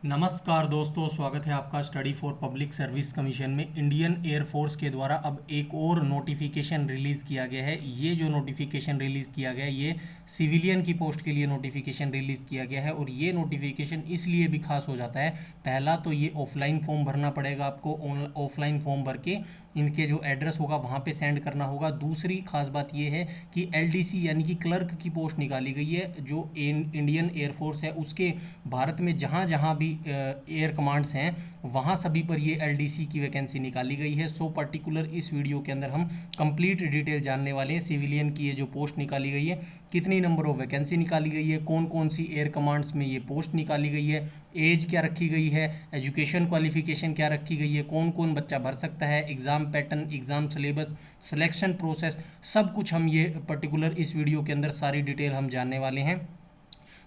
नमस्कार दोस्तों, स्वागत है आपका study for public service commission में। इंडियन एयरफोर्स के द्वारा अब एक और नोटिफिकेशन रिलीज़ किया गया है। ये जो नोटिफिकेशन रिलीज़ किया गया है ये सिविलियन की पोस्ट के लिए नोटिफिकेशन रिलीज़ किया गया है। और ये नोटिफिकेशन इसलिए भी खास हो जाता है, पहला तो ये ऑफलाइन फॉर्म भरना पड़ेगा आपको, ऑफलाइन फॉर्म भर के इनके जो एड्रेस होगा वहाँ पे सेंड करना होगा। दूसरी खास बात ये है कि एलडीसी यानी कि क्लर्क की पोस्ट निकाली गई है, जो इंडियन एयरफोर्स है उसके भारत में जहाँ जहाँ भी एयर कमांड्स हैं वहाँ सभी पर ये एलडीसी की वैकेंसी निकाली गई है। सो पर्टिकुलर इस वीडियो के अंदर हम कंप्लीट डिटेल जानने वाले हैं। सिविलियन की ये जो पोस्ट निकाली गई है, कितनी नंबर ऑफ वैकेंसी निकाली गई है, कौन कौन सी एयर कमांड्स में ये पोस्ट निकाली गई है, एज क्या रखी गई है, एजुकेशन क्वालिफिकेशन क्या रखी गई है, कौन कौन बच्चा भर सकता है, exam pattern, exam syllabus, selection process, सब कुछ हम ये पर्टिकुलर इस वीडियो के अंदर सारी डिटेल हम जानने वाले हैं।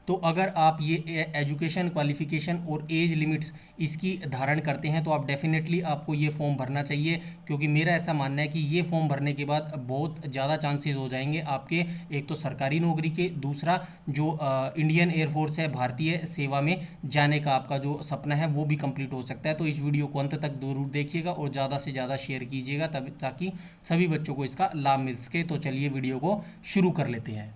तो अगर आप ये एजुकेशन क्वालिफिकेशन और एज लिमिट्स इसकी धारण करते हैं तो आप डेफिनेटली आपको ये फॉर्म भरना चाहिए, क्योंकि मेरा ऐसा मानना है कि ये फॉर्म भरने के बाद बहुत ज़्यादा चांसेस हो जाएंगे आपके, एक तो सरकारी नौकरी के, दूसरा जो इंडियन एयरफोर्स है भारतीय सेवा में जाने का आपका जो सपना है वो भी कंप्लीट हो सकता है। तो इस वीडियो को अंत तक जरूर देखिएगा और ज़्यादा से ज़्यादा शेयर कीजिएगा तब ताकि सभी बच्चों को इसका लाभ मिल सके। तो चलिए वीडियो को शुरू कर लेते हैं।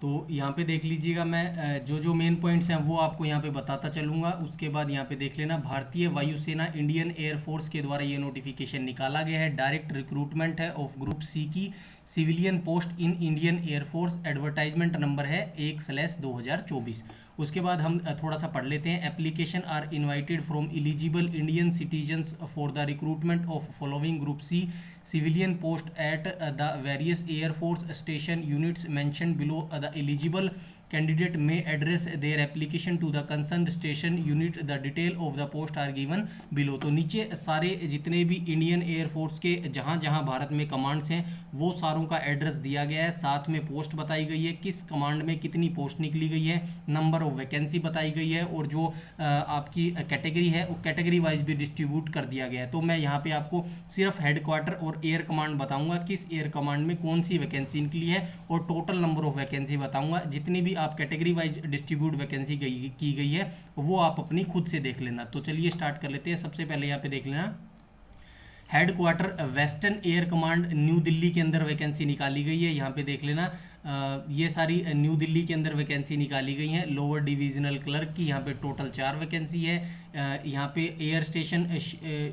तो यहाँ पे देख लीजिएगा, मैं जो जो मेन पॉइंट्स हैं वो आपको यहाँ पे बताता चलूँगा। उसके बाद यहाँ पे देख लेना, भारतीय वायुसेना इंडियन एयरफोर्स के द्वारा ये नोटिफिकेशन निकाला गया है। डायरेक्ट रिक्रूटमेंट है ऑफ ग्रुप सी की civilian post in Indian air force. Advertisement number है 1/2024। उसके बाद हम थोड़ा सा पढ़ लेते हैं। Application are invited from eligible Indian citizens for the recruitment of following group C civilian post at the various air force station units mentioned below. The eligible candidate may address their application to the concerned station unit. The detail of the post are given below. तो नीचे सारे जितने भी Indian air force के जहाँ जहाँ भारत में commands हैं वो सारों का एड्रेस दिया गया है, साथ में पोस्ट बताई गई है, किस कमांड में कितनी पोस्ट निकली गई है, नंबर ऑफ वैकेंसी बताई गई है, और जो आपकी कैटेगरी है वो कैटेगरी वाइज भी डिस्ट्रीब्यूट कर दिया गया है। तो मैं यहाँ पे आपको सिर्फ हेडक्वार्टर और एयर कमांड बताऊंगा, किस एयर कमांड में कौन सी वैकेंसी निकली है, और टोटल नंबर ऑफ वैकेंसी बताऊंगा। जितनी भी आप कैटेगरी वाइज डिस्ट्रीब्यूट वैकेंसी की गई है वो आप अपनी खुद से देख लेना। तो चलिए स्टार्ट कर लेते हैं। सबसे पहले यहाँ पे देख लेना, headquarter western air command new Delhi के अंदर वैकेंसी निकाली गई है। यहाँ पे देख लेना, ये सारी न्यू दिल्ली के अंदर वैकेंसी निकाली गई हैं। लोअर डिविजनल क्लर्क की यहाँ पे टोटल 4 वैकेंसी है। यहाँ पे एयर स्टेशन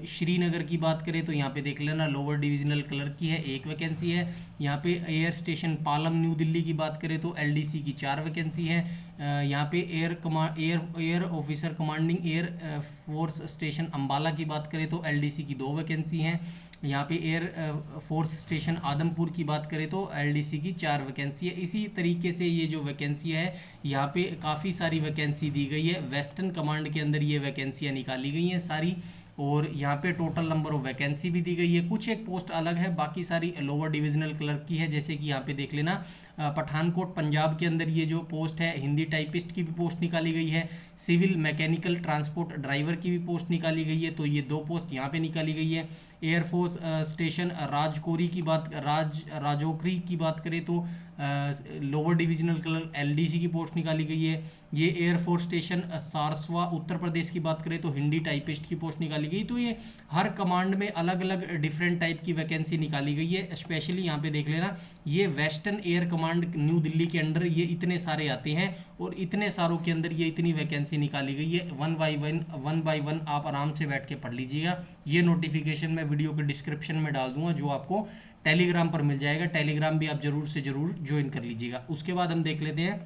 श्रीनगर की बात करें तो यहाँ पे देख लेना, लोअर डिविजनल क्लर्क की है 1 वैकेंसी है। यहाँ पे air station Palam new Delhi की बात करें तो एलडीसी की 4 वैकेंसी है। यहाँ पे air officer commanding air force station Ambala की बात करें तो एलडीसी की 2 वैकेंसी हैं। यहाँ पे एयर फोर्स स्टेशन आदमपुर की बात करें तो एलडीसी की 4 वैकेंसी है। इसी तरीके से ये जो वैकेंसी है यहाँ पे काफ़ी सारी वैकेंसी दी गई है। वेस्टर्न कमांड के अंदर ये वैकेंसियाँ निकाली गई हैं सारी, और यहाँ पे टोटल नंबर ऑफ वैकेंसी भी दी गई है। कुछ एक पोस्ट अलग है, बाकी सारी लोअर डिविजनल क्लर्क की है। जैसे कि यहाँ पे देख लेना, पठानकोट पंजाब के अंदर ये जो पोस्ट है हिंदी टाइपिस्ट की भी पोस्ट निकाली गई है। सिविल मैकेनिकल ट्रांसपोर्ट ड्राइवर की भी पोस्ट निकाली गई है, तो ये 2 पोस्ट यहाँ पे निकाली गई है। एयरफोर्स स्टेशन राजौरी की बात करें तो लोअर डिविजनल क्लर्क एलडीसी की पोस्ट निकाली गई है। ये एयरफोर्स स्टेशन सारस्वा उत्तर प्रदेश की बात करें तो हिंदी टाइपिस्ट की पोस्ट निकाली गई। तो ये हर कमांड में अलग अलग डिफरेंट टाइप की वैकेंसी निकाली गई है। स्पेशली यहाँ पे देख लेना, ये western air command new Delhi के अंडर ये इतने सारे आते हैं, और इतने सारों के अंदर ये इतनी वैकेंसी निकाली गई है। वन बाई वन आप आराम से बैठ के पढ़ लीजिएगा। ये नोटिफिकेशन मैं वीडियो के डिस्क्रिप्शन में डाल दूंगा, जो आपको टेलीग्राम पर मिल जाएगा। टेलीग्राम भी आप जरूर से जरूर ज्वाइन कर लीजिएगा। उसके बाद हम देख लेते हैं,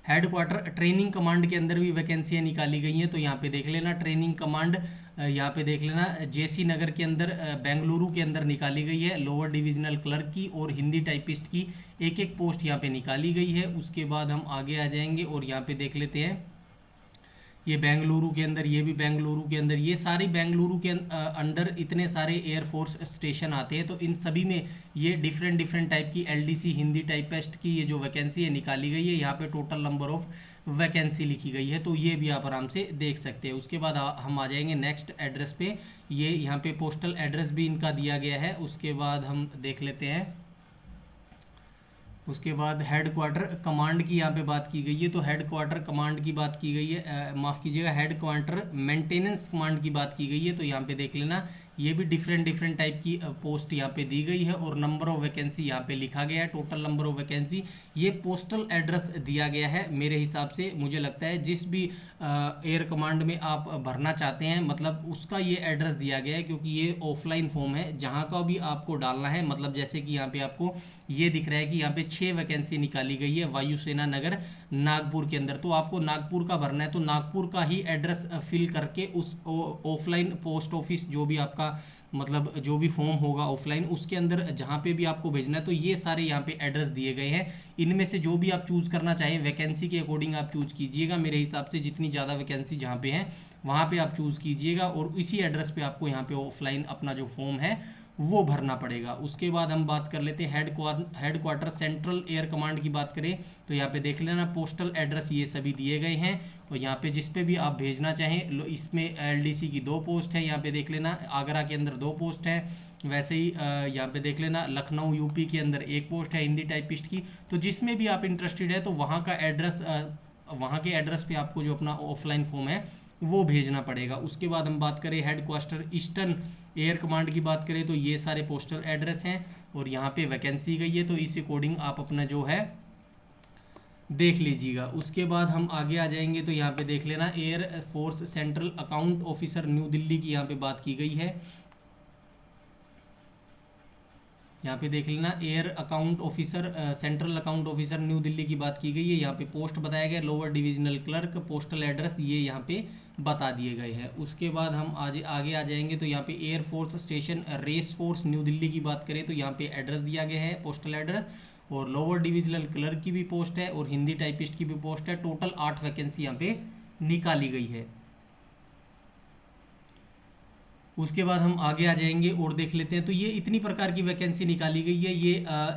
हेडक्वार्टर ट्रेनिंग कमांड के अंदर भी वैकेंसियाँ निकाली गई हैं। तो यहाँ पे देख लेना, ट्रेनिंग कमांड यहाँ पे देख लेना, जेसी नगर के अंदर बेंगलुरु के अंदर निकाली गई है। लोअर डिविजनल क्लर्क की और हिंदी टाइपिस्ट की 1 पोस्ट यहाँ पे निकाली गई है। उसके बाद हम आगे आ जाएंगे और यहाँ पे देख लेते हैं, ये बेंगलुरु के अंदर, ये भी बेंगलुरु के अंदर, ये सारी बेंगलुरु के अंडर इतने सारे एयरफोर्स स्टेशन आते हैं। तो इन सभी में ये डिफरेंट टाइप की एलडीसी हिंदी टाइपिस्ट की ये जो वैकेंसी है निकाली गई है। यहाँ पे टोटल नंबर ऑफ वैकेंसी लिखी गई है, तो ये भी आप आराम से देख सकते हैं। उसके बाद हम आ जाएंगे नेक्स्ट एड्रेस पे। ये यहाँ पे पोस्टल एड्रेस भी इनका दिया गया है। उसके बाद हम देख लेते हैं, उसके बाद हेड क्वार्टर कमांड की यहाँ पे बात की गई है, तो हेड क्वार्टर कमांड की बात की गई है, माफ़ कीजिएगा, हेड क्वार्टर मेंटेनेंस कमांड की बात की गई है। तो यहाँ पे देख लेना, ये भी डिफरेंट डिफरेंट टाइप की पोस्ट यहाँ पे दी गई है, और नंबर ऑफ वैकेंसी यहाँ पे लिखा गया है, टोटल नंबर ऑफ वैकेंसी। ये पोस्टल एड्रेस दिया गया है मेरे हिसाब से, मुझे लगता है जिस भी एयर कमांड में आप भरना चाहते हैं, मतलब उसका ये एड्रेस दिया गया है, क्योंकि ये ऑफलाइन फॉर्म है, जहाँ का भी आपको डालना है। मतलब जैसे कि यहाँ पे आपको ये दिख रहा है कि यहाँ पे 6 वैकेंसी निकाली गई है वायुसेना नगर नागपुर के अंदर, तो आपको नागपुर का भरना है, तो नागपुर का ही एड्रेस फिल करके उस ऑफलाइन पोस्ट ऑफिस जो भी आपका मतलब जो भी फॉर्म होगा ऑफलाइन, उसके अंदर जहाँ पे भी आपको भेजना है, तो ये सारे यहाँ पे एड्रेस दिए गए हैं। इनमें से जो भी आप चूज़ करना चाहें वैकेंसी के अकॉर्डिंग आप चूज़ कीजिएगा। मेरे हिसाब से जितनी ज़्यादा वैकेंसी जहाँ पे है वहाँ पे आप चूज़ कीजिएगा, और इसी एड्रेस पे आपको यहाँ पे ऑफलाइन अपना जो फॉर्म है वो भरना पड़ेगा। उसके बाद हम बात कर लेते हैं head quarter central air command की बात करें, तो यहाँ पे देख लेना पोस्टल एड्रेस ये सभी दिए गए हैं, और यहाँ पे जिस पे भी आप भेजना चाहें, इसमें एलडीसी की 2 पोस्ट है, यहाँ पे देख लेना आगरा के अंदर 2 पोस्ट है, वैसे ही यहाँ पे देख लेना लखनऊ यूपी के अंदर 1 पोस्ट है हिंदी टाइपिस्ट की। तो जिसमें भी आप इंटरेस्टेड है, तो वहाँ का एड्रेस, वहाँ के एड्रेस पे आपको जो अपना ऑफलाइन फॉर्म है वो भेजना पड़ेगा। उसके बाद हम बात करें head quarter eastern air command की बात करें, तो ये सारे पोस्टल एड्रेस हैं, और यहाँ पे वैकेंसी गई है, तो इस अकॉर्डिंग आप अपना जो है देख लीजिएगा। उसके बाद हम आगे आ जाएंगे, तो यहाँ पे देख लेना air force central account officer new Delhi की यहाँ पे बात की गई है। यहाँ पे देख लेना air account officer central account officer new Delhi की बात की गई है। यहाँ पे पोस्ट बताया गया lower divisional clerk, postal address ये यहाँ पे बता दिए गए हैं। उसके बाद हम आज आगे आ जाएंगे, तो यहाँ पे air force station race course new Delhi की बात करें, तो यहाँ पे एड्रेस दिया गया है पोस्टल एड्रेस, और लोअर डिविजनल क्लर्क की भी पोस्ट है, और हिंदी टाइपिस्ट की भी पोस्ट है। टोटल 8 वैकेंसी यहाँ पे निकाली गई है। उसके बाद हम आगे आ जाएंगे और देख लेते हैं, तो ये इतनी प्रकार की वैकेंसी निकाली गई है। ये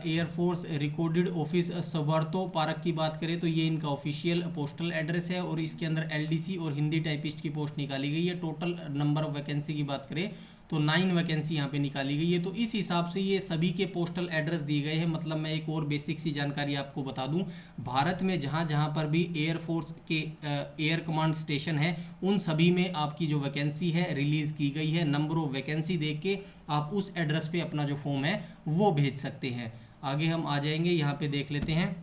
एयरफोर्स रिकॉर्डेड ऑफिस सबर्तो पार्क की बात करें, तो ये इनका ऑफिशियल पोस्टल एड्रेस है, और इसके अंदर एलडीसी और हिंदी टाइपिस्ट की पोस्ट निकाली गई है। टोटल नंबर ऑफ वैकेंसी की बात करें तो 9 वैकेंसी यहाँ पे निकाली गई है। तो इस हिसाब से ये सभी के पोस्टल एड्रेस दिए गए हैं। मतलब मैं एक और बेसिक सी जानकारी आपको बता दूं, भारत में जहाँ जहाँ पर भी एयरफोर्स के एयर कमांड स्टेशन है, उन सभी में आपकी जो वैकेंसी है रिलीज़ की गई है। नंबर ऑफ वैकेंसी देख के आप उस एड्रेस पे अपना जो फॉर्म है वो भेज सकते हैं। आगे हम आ जाएंगे, यहाँ पे देख लेते हैं,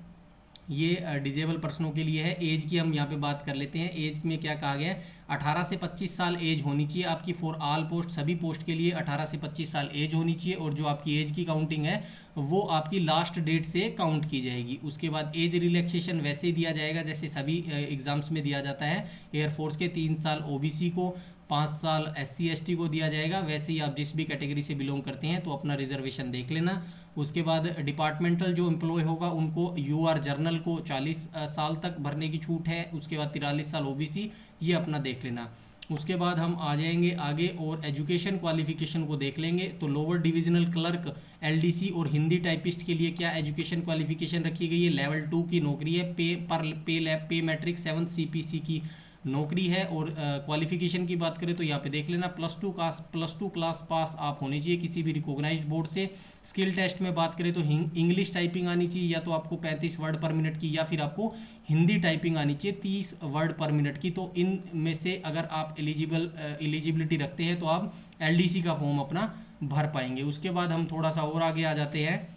ये डिजेबल पर्सनों के लिए है। एज की हम यहाँ पे बात कर लेते हैं। एज में क्या कहा गया है, 18 से 25 साल एज होनी चाहिए आपकी फॉर ऑल पोस्ट, सभी पोस्ट के लिए 18 से 25 साल एज होनी चाहिए, और जो आपकी एज की काउंटिंग है वो आपकी लास्ट डेट से काउंट की जाएगी। उसके बाद एज रिलैक्सेशन वैसे ही दिया जाएगा जैसे सभी एग्जाम्स में दिया जाता है। एयरफोर्स के 3 साल ओबीसी को, 5 साल SC ST को दिया जाएगा। वैसे ही आप जिस भी कैटेगरी से बिलोंग करते हैं तो अपना रिजर्वेशन देख लेना। उसके बाद डिपार्टमेंटल जो एम्प्लॉय होगा उनको UR जर्नल को 40 साल तक भरने की छूट है। उसके बाद 43 साल OBC, ये अपना देख लेना। उसके बाद हम आ जाएंगे आगे और एजुकेशन क्वालिफिकेशन को देख लेंगे। तो लोअर डिविजनल क्लर्क, LDC और हिंदी टाइपिस्ट के लिए क्या एजुकेशन क्वालिफिकेशन रखी गई है, लेवल 2 की नौकरी है। पे मैट्रिक 7 CPC की नौकरी है। और क्वालिफिकेशन की बात करें तो यहाँ पे देख लेना +2 क्लास पास आप होनी चाहिए किसी भी रिकॉग्नाइज्ड बोर्ड से। स्किल टेस्ट में बात करें तो इंग्लिश टाइपिंग आनी चाहिए, या तो आपको 35 वर्ड पर मिनट की, या फिर आपको हिंदी टाइपिंग आनी चाहिए 30 वर्ड पर मिनट की। तो इन में से अगर आप एलिजिबिलिटी रखते हैं तो आप LDC का फॉर्म अपना भर पाएंगे। उसके बाद हम थोड़ा सा और आगे आ जाते हैं।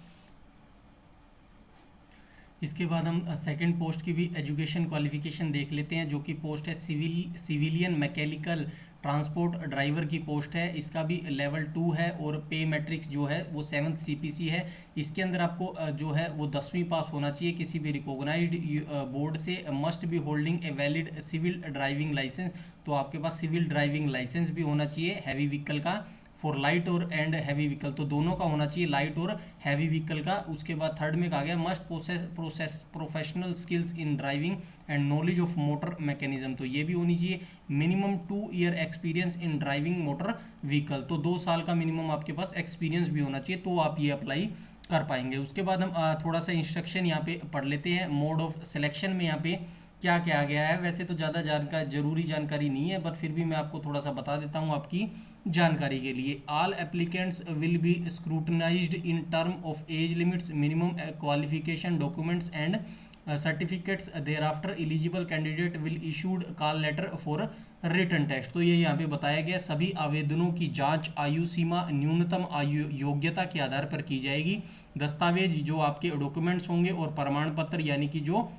इसके बाद हम सेकंड पोस्ट की भी एजुकेशन क्वालिफिकेशन देख लेते हैं, जो कि पोस्ट है सिविलियन मैकेनिकल ट्रांसपोर्ट ड्राइवर की पोस्ट है। इसका भी लेवल 2 है, और पे मैट्रिक्स जो है वो 7 CPC है। इसके अंदर आपको जो है वो 10वीं पास होना चाहिए किसी भी रिकॉग्नाइज्ड बोर्ड से। Must be holding a valid civil driving licence, तो आपके पास सिविल ड्राइविंग लाइसेंस भी होना चाहिए हैवी व्हीकल का, फॉर लाइट और एंड हैवी व्हीकल, तो दोनों का होना चाहिए, लाइट और हैवी व्हीकल का। उसके बाद थर्ड में कहा गया must professional skills in driving and knowledge of motor mechanism, तो ये भी होनी चाहिए। Minimum 2 year experience in driving motor vehicle, तो 2 साल का मिनिमम आपके पास एक्सपीरियंस भी होना चाहिए, तो आप ये अप्लाई कर पाएंगे। उसके बाद हम थोड़ा सा इंस्ट्रक्शन यहाँ पे पढ़ लेते हैं। मोड ऑफ सिलेक्शन में यहाँ पे क्या क्या गया है, वैसे तो ज़्यादा जरूरी जानकारी नहीं है, बट फिर भी मैं आपको थोड़ा सा बता देता हूँ आपकी जानकारी के लिए। All applicants will be scrutinised in term of age limits, minimum qualification documents and certificates. Thereafter eligible candidate will issued call letter for written test. तो ये यहाँ पे बताया गया सभी आवेदनों की जांच आयु सीमा न्यूनतम आयु योग्यता के आधार पर की जाएगी। दस्तावेज जो आपके डॉक्यूमेंट्स होंगे और प्रमाण पत्र यानी कि जो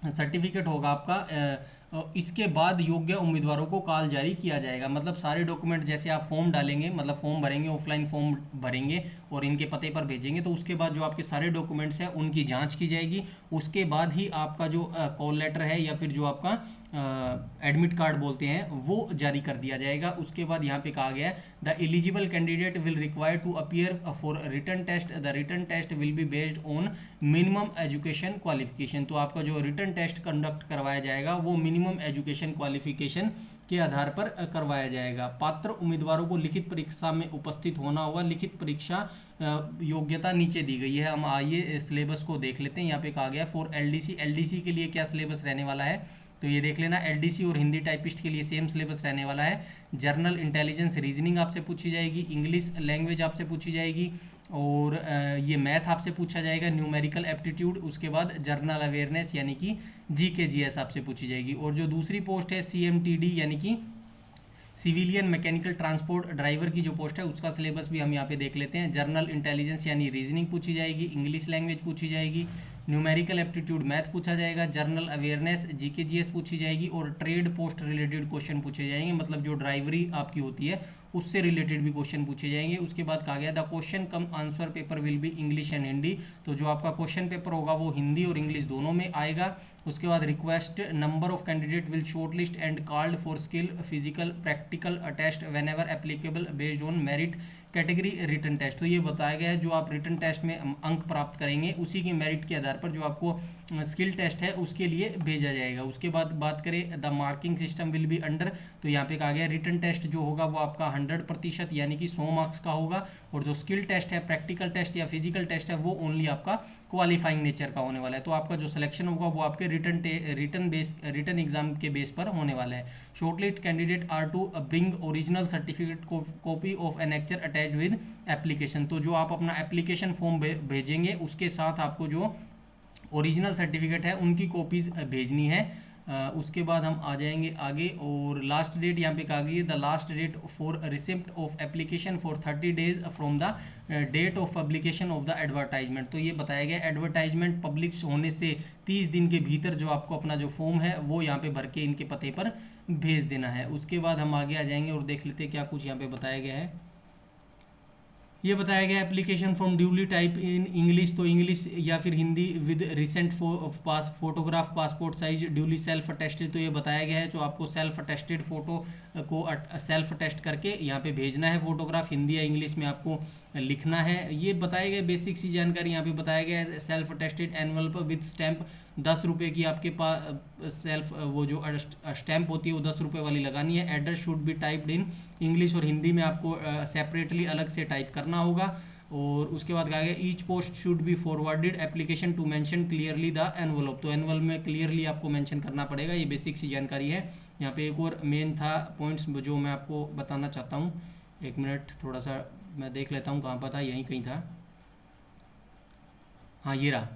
सर्टिफिकेट होगा आपका, इसके बाद योग्य उम्मीदवारों को कॉल जारी किया जाएगा। मतलब सारे डॉक्यूमेंट जैसे आप फॉर्म डालेंगे, मतलब फॉर्म भरेंगे, ऑफलाइन फॉर्म भरेंगे और इनके पते पर भेजेंगे, तो उसके बाद जो आपके सारे डॉक्यूमेंट्स हैं उनकी जांच की जाएगी। उसके बाद ही आपका जो कॉल लेटर है या फिर जो आपका एडमिट कार्ड बोलते हैं वो जारी कर दिया जाएगा। उसके बाद यहाँ पे कहा गया है the eligible candidate will require to appear for written test. The written test will be based on minimum education qualification. तो आपका जो रिटन टेस्ट कंडक्ट करवाया जाएगा वो मिनिमम एजुकेशन क्वालिफिकेशन के आधार पर करवाया जाएगा। पात्र उम्मीदवारों को लिखित परीक्षा में उपस्थित होना होगा। लिखित परीक्षा योग्यता नीचे दी गई है। हम आइए सिलेबस को देख लेते हैं। यहाँ पे कहा गया फॉर एलडीसी, एलडीसी के लिए क्या सिलेबस रहने वाला है तो ये देख लेना। एलडीसी और हिंदी टाइपिस्ट के लिए सेम सिलेबस रहने वाला है। जर्नल इंटेलिजेंस रीजनिंग आपसे पूछी जाएगी, इंग्लिश लैंग्वेज आपसे पूछी जाएगी और ये मैथ आपसे पूछा जाएगा, न्यूमेरिकल एप्टीट्यूड, उसके बाद जर्नल अवेयरनेस यानी कि जीके जीएस आपसे पूछी जाएगी। और जो दूसरी पोस्ट है सीएमटीडी यानी कि सिविलियन मैकेनिकल ट्रांसपोर्ट ड्राइवर की जो पोस्ट है उसका सिलेबस भी हम यहाँ पे देख लेते हैं। जर्नल इंटेलिजेंस यानी रीजनिंग पूछी जाएगी, इंग्लिश लैंग्वेज पूछी जाएगी, न्यूमेरिकल एप्टीट्यूड मैथ पूछा जाएगा, जर्नल अवेयरनेस जीके जीएस पूछी जाएगी और ट्रेड पोस्ट रिलेटेड क्वेश्चन पूछे जाएंगे। मतलब जो ड्राइवरी आपकी होती है उससे रिलेटेड भी क्वेश्चन पूछे जाएंगे। उसके बाद कहा गया the question come answer paper will be English and Hindi. तो जो आपका क्वेश्चन पेपर होगा वो हिंदी और इंग्लिश दोनों में आएगा। उसके बाद request number of candidate will shortlist and called for skill physical practical test whenever applicable based on merit category written test. तो ये बताया गया है जो आप रिटन टेस्ट में अंक प्राप्त करेंगे उसी की मेरिट के आधार पर जो आपको स्किल टेस्ट है उसके लिए भेजा जाएगा। उसके बाद बात करें the marking system will be under. तो यहाँ पे कहा गया रिटन टेस्ट जो होगा वो आपका 100% यानी कि 100 मार्क्स का होगा और जो स्किल टेस्ट है, प्रैक्टिकल टेस्ट या फिजिकल टेस्ट है वो ओनली आपका क्वालिफाइंग नेचर का होने वाला है। तो आपका जो सिलेक्शन होगा वो आपके रिटन एग्जाम के बेस पर होने वाला है। Shortlist candidate are to bring original certificate copy of annexure attached with application. तो जो आप अपना एप्लीकेशन फॉर्म भेजेंगे उसके साथ आपको जो ओरिजिनल सर्टिफिकेट है उनकी कॉपीज़ भेजनी है। उसके बाद हम आ जाएंगे आगे और लास्ट डेट यहाँ पे कहा गई है the last date for receipt of application for 30 days from the date of publication of the advertisement. तो ये बताया गया एडवर्टाइजमेंट पब्लिश होने से 30 दिन के भीतर जो आपको अपना जो फॉर्म है वो यहाँ पे भर के इनके पते पर भेज देना है। उसके बाद हम आगे आ जाएंगे और देख लेते हैं क्या कुछ यहाँ पे बताया गया है। ये बताया गया application from duly type in English. तो इंग्लिश या फिर Hindi with recent photograph passport size duly self attested. तो ये बताया गया है जो आपको सेल्फ अटेस्टेड फोटो को सेल्फ अटेस्ट करके यहाँ पे भेजना है फोटोग्राफ, हिंदी या इंग्लिश में आपको लिखना है। ये बताया गया बेसिक सी जानकारी यहाँ पे बताया गया है। Self attested envelope with stamp 10 रुपये की आपके पास सेल्फ वो जो स्टैंप होती है वो 10 रुपये वाली लगानी है। Address should be typed in English और हिंदी में आपको सेपरेटली अलग से टाइप करना होगा। और उसके बाद कहा गया each post should be forwarded application to mention clearly the envelope. तो एनवलप में क्लियरली आपको मेंशन करना पड़ेगा। ये बेसिक सी जानकारी है। यहाँ पे एक और मेन था पॉइंट्स जो मैं आपको बताना चाहता हूँ। एक मिनट थोड़ा सा मैं देख लेता हूँ कहाँ पर था, यहीं कहीं था। हाँ ये रहा।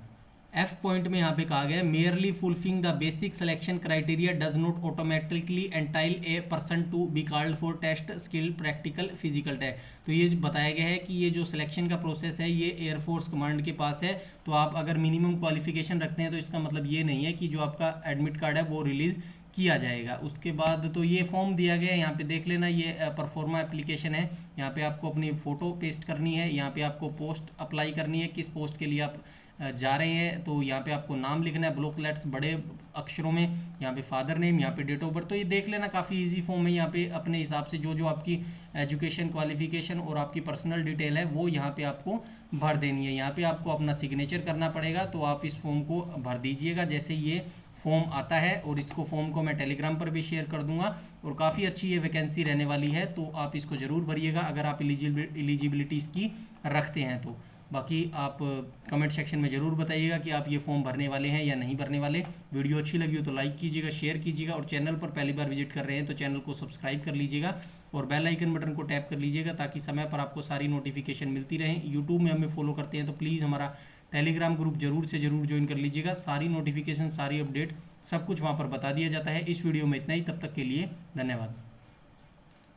एफ पॉइंट में यहाँ पे कहा गया merely fulfilling the basic selection criteria does not automatically entail a person to be called for test skill practical physical test. तो ये बताया गया है कि ये जो सिलेक्शन का प्रोसेस है ये एयरफोर्स कमांड के पास है। तो आप अगर मिनिमम क्वालिफिकेशन रखते हैं तो इसका मतलब ये नहीं है कि जो आपका एडमिट कार्ड है वो रिलीज़ किया जाएगा। उसके बाद तो ये फॉर्म दिया गया है, यहाँ पे देख लेना। ये परफॉर्मा एप्लीकेशन है। यहाँ पे आपको अपनी फ़ोटो पेस्ट करनी है। यहाँ पे आपको पोस्ट अप्लाई करनी है, किस पोस्ट के लिए आप जा रहे हैं। तो यहाँ पे आपको नाम लिखना है ब्लॉक लेटर्स बड़े अक्षरों में, यहाँ पे फादर नेम, यहाँ पे डेट ऑफ बर्थ। तो ये देख लेना काफ़ी इजी फॉर्म है। यहाँ पे अपने हिसाब से जो जो आपकी एजुकेशन क्वालिफिकेशन और आपकी पर्सनल डिटेल है वो यहाँ पे आपको भर देनी है। यहाँ पे आपको अपना सिग्नेचर करना पड़ेगा। तो आप इस फॉर्म को भर दीजिएगा जैसे ये फॉर्म आता है। और इसको फॉर्म को मैं टेलीग्राम पर भी शेयर कर दूंगा। और काफ़ी अच्छी ये वैकेंसी रहने वाली है, तो आप इसको ज़रूर भरिएगा अगर आप एलिजिबिलिटी इसकी रखते हैं तो। बाकी आप कमेंट सेक्शन में ज़रूर बताइएगा कि आप ये फॉर्म भरने वाले हैं या नहीं भरने वाले। वीडियो अच्छी लगी हो तो लाइक कीजिएगा, शेयर कीजिएगा और चैनल पर पहली बार विजिट कर रहे हैं तो चैनल को सब्सक्राइब कर लीजिएगा और बेल आइकन बटन को टैप कर लीजिएगा ताकि समय पर आपको सारी नोटिफिकेशन मिलती रहे। यूट्यूब में हमें फॉलो करते हैं तो प्लीज़ हमारा टेलीग्राम ग्रुप जरूर से जरूर ज्वाइन कर लीजिएगा। सारी नोटिफिकेशन, सारी अपडेट, सब कुछ वहाँ पर बता दिया जाता है। इस वीडियो में इतना ही, तब तक के लिए धन्यवाद।